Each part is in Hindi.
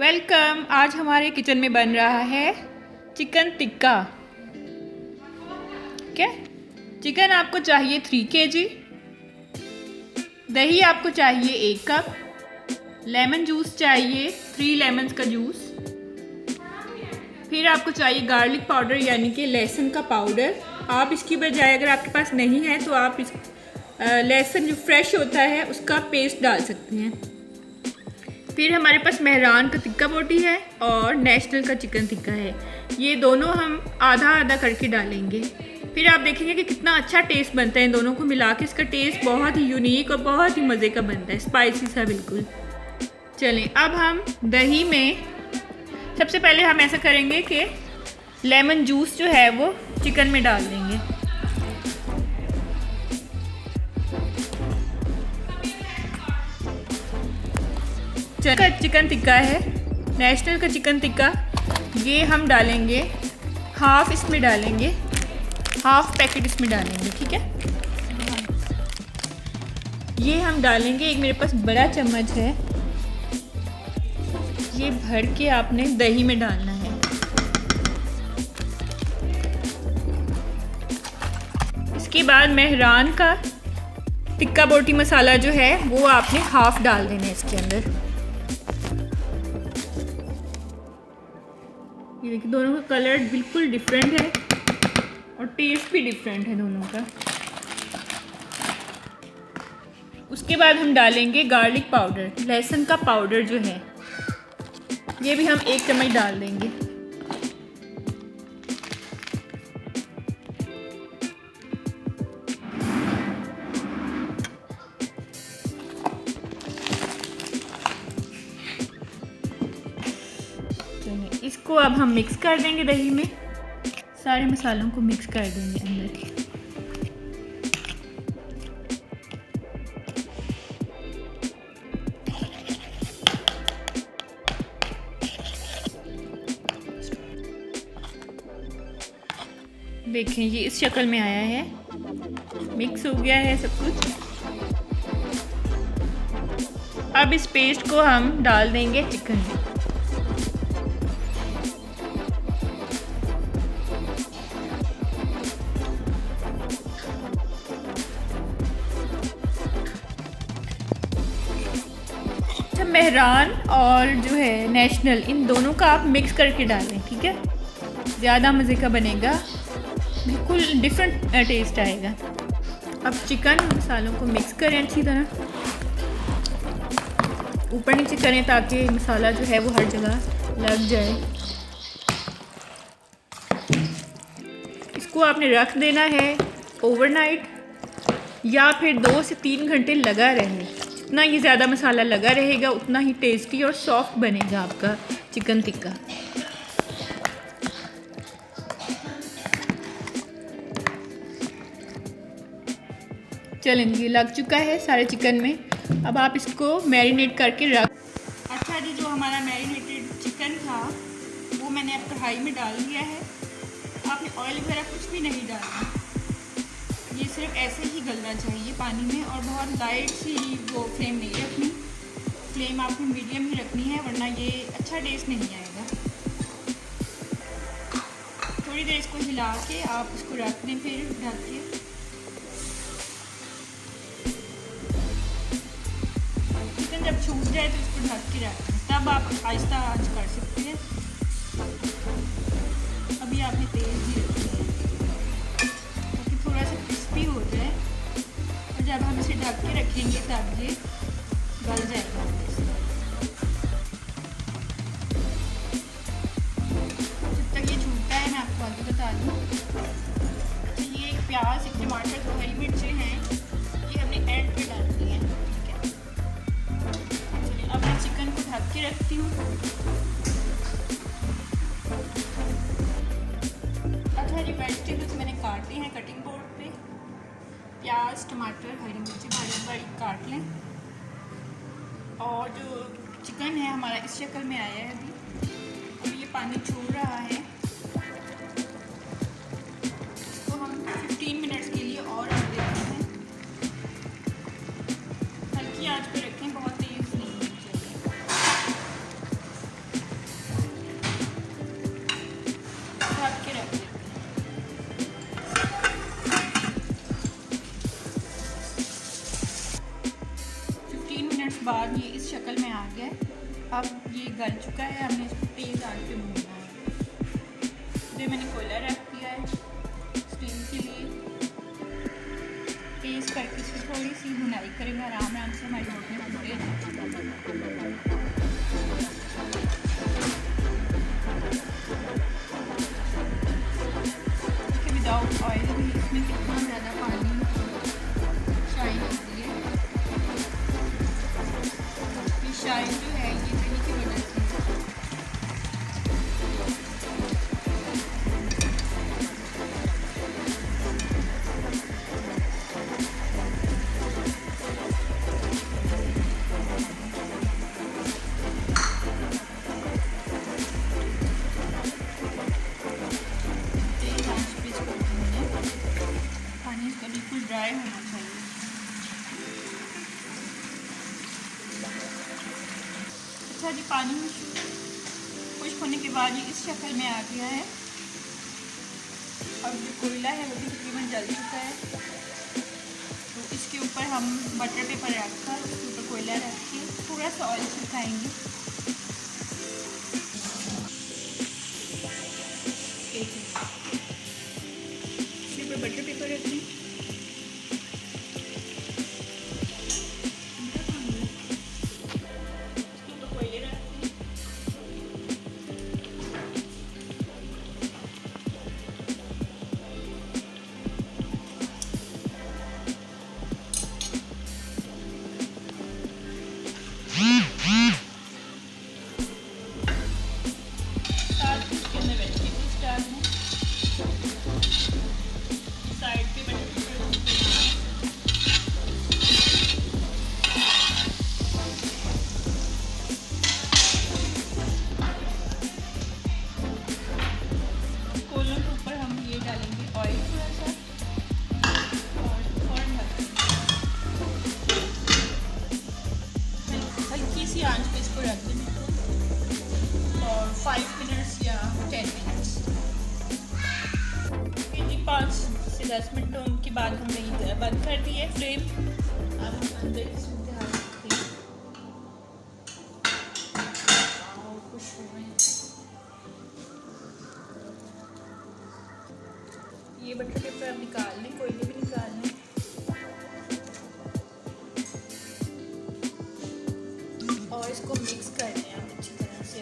वेलकम। आज हमारे किचन में बन रहा है चिकन टिक्का। क्या चिकन आपको चाहिए 3 kg, दही आपको चाहिए 1 कप, लेमन जूस चाहिए 3 लेमन्स का जूस, फिर आपको चाहिए गार्लिक पाउडर यानी कि लहसुन का पाउडर। आप इसकी बजाय अगर आपके पास नहीं है तो आप इस लहसुन जो फ्रेश होता है उसका पेस्ट डाल सकते हैं। फिर हमारे पास मेहरान का टिक्का बोटी है और नेशनल का चिकन टिक्का है। ये दोनों हम आधा आधा करके डालेंगे। फिर आप देखेंगे कि कितना अच्छा टेस्ट बनता है। इन दोनों को मिला के इसका टेस्ट बहुत ही यूनिक और बहुत ही मज़े का बनता है, स्पाइसी सा बिल्कुल। चलें अब हम दही में सबसे पहले हम ऐसा करेंगे कि लेमन जूस जो है वो चिकन में डाल देंगे। चिकन टिक्का है, नेशनल का चिकन टिक्का, ये हम डालेंगे हाफ, इसमें डालेंगे हाफ पैकेट, इसमें डालेंगे। ठीक है, ये हम डालेंगे एक, मेरे पास बड़ा चम्मच है, ये भर के आपने दही में डालना है। इसके बाद मेहरान का टिक्का बोटी मसाला जो है वो आपने हाफ डाल देना है इसके अंदर। ये देखिए दोनों का कलर बिल्कुल डिफरेंट है और टेस्ट भी डिफरेंट है दोनों का। उसके बाद हम डालेंगे गार्लिक पाउडर, लहसुन का पाउडर जो है ये भी हम 1 चम्मच डाल देंगे। इसको अब हम मिक्स कर देंगे दही में, सारे मसालों को मिक्स कर देंगे अंदर। देखें ये इस शक्ल में आया है, मिक्स हो गया है सब कुछ। अब इस पेस्ट को हम डाल देंगे चिकन में। मेहरान और जो है नेशनल, इन दोनों का आप मिक्स करके डालें। ठीक है, ज़्यादा मज़े का बनेगा, बिल्कुल डिफरेंट टेस्ट आएगा। अब चिकन मसालों को मिक्स करें अच्छी तरह, ऊपर नीचे करें ताकि मसाला जो है वो हर जगह लग जाए। इसको आपने रख देना है ओवरनाइट या फिर 2 से 3 घंटे लगा रहे। जितना ये ज़्यादा मसाला लगा रहेगा उतना ही टेस्टी और सॉफ्ट बनेगा आपका चिकन टिक्का। चलें, ये लग चुका है सारे चिकन में। अब आप इसको मैरिनेट करके रख। अच्छा जी, जो हमारा मैरिनेटेड चिकन था वो मैंने अब कढ़ाई में डाल दिया है। आपने ऑयल वगैरह कुछ भी नहीं डालना, ये सिर्फ ऐसे ही गलना चाहिए पानी में, और बहुत लाइट सी ही वो फ्लेम नहीं रखनी, फ्लेम आपको मीडियम ही रखनी है वरना ये अच्छा टेस्ट नहीं आएगा। थोड़ी देर इसको हिला के आप इसको रख दें, फिर ढक के। चिकन जब छूट जाए तो इसको ढक के रख दें, तब आप आहिस्ता आंच कर सकते हैं। अभी आपने तेज़ ही रखना है ताकि थोड़ा सा क्रिस्पी हो जाए, और जब हम इसे ढक के रखेंगे तब ये गल जाएगा। जब तक ये छूटता है मैं आपको आगे बता दूँ। ये एक प्याज, एक टमाटर, 2 हरी मिर्चें हैं, ये हमने एंड पे डालनी है। ठीक है, अब मैं चिकन को ढक के रखती हूँ। अच्छा जी, वेजिटेबल्स मैंने काटे हैं कटिंग बोर्ड पे, प्याज, टमाटर, हरी मिर्ची बारीक बारीक काट लें। और जो चिकन है हमारा इस शक्ल में आया है अभी ये पानी छोड़ रहा है। इसको हम 15 मिनट्स के लिए और रख देते हैं। हल्की आंच पे रखें, बहुत तेज़ नहीं होनी चाहिए। अब ये गल चुका है, हमने इसको तेज़ आंच पे भूनना है। फिर मैंने कोयला रख दिया है स्टीम के लिए, तेज़ करके इसकी थोड़ी सी भुनाई करेंगे आराम आराम से, हमारी रोटियाँ भूने। देखिए विदाउट ऑयल भी इसमें कितना ज़्यादा पानी शाइन होती है। ये शाइन जो है ये दही की वजह से। पानी इसका बिल्कुल ड्राई होना चाहिए। अच्छा जी, पानी खुश्क होने के बाद ये इस शक्ल में आ गया है। अब जो कोयला है वो भी तकरीबन जल चुका है, तो इसके ऊपर हम बटर पेपर रखकर उसके ऊपर कोयला रख के थोड़ा सा ऑयल छिड़काएंगे। इसके ऊपर बटर पेपर रखें, साइड पे बटर पेपर कोलों के ऊपर हम ये डालेंगे ऑयल थोड़ा सा और हल्की सी आंच पे इसको रख देंगे और 5 मिनट्स या 10 मिनट्स। 5 से 10 मिनटों के बाद हमने ये बंद कर दी है फ्लेम। अब हम अंदर इसमें ध्यान रखते हैं और खुशबू में ये बटर पेपर अब निकाल लें, कोयले भी निकाल लें और इसको मिक्स कर लें आप अच्छी तरह से।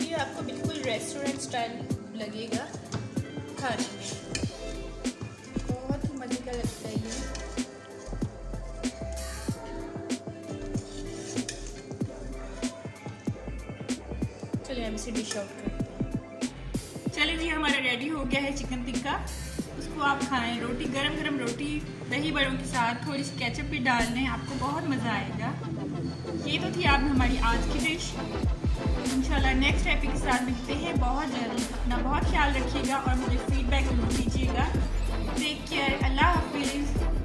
ये आपको बिल्कुल रेस्टोरेंट स्टाइल लगेगा खाने में, बहुत ही मज़े का लगता है ये। चलिए हम इसे डिश आउट करते हैं। चलिए जी, हमारा रेडी हो गया है चिकन टिक्का। उसको आप खाएं, रोटी गरम गरम रोटी दही बड़ों के साथ, थोड़ी सी केचप भी डाल लें, आपको बहुत मज़ा आएगा। ये तो थी आप हमारी आज की डिश। इंशाल्लाह नेक्स्ट रेसिपी के साथ मिलते हैं बहुत जल्द। अपना बहुत ख्याल रखिएगा और मुझे फीडबैक जरूर दीजिएगा। टेक केयर, अल्लाह हाफिज़।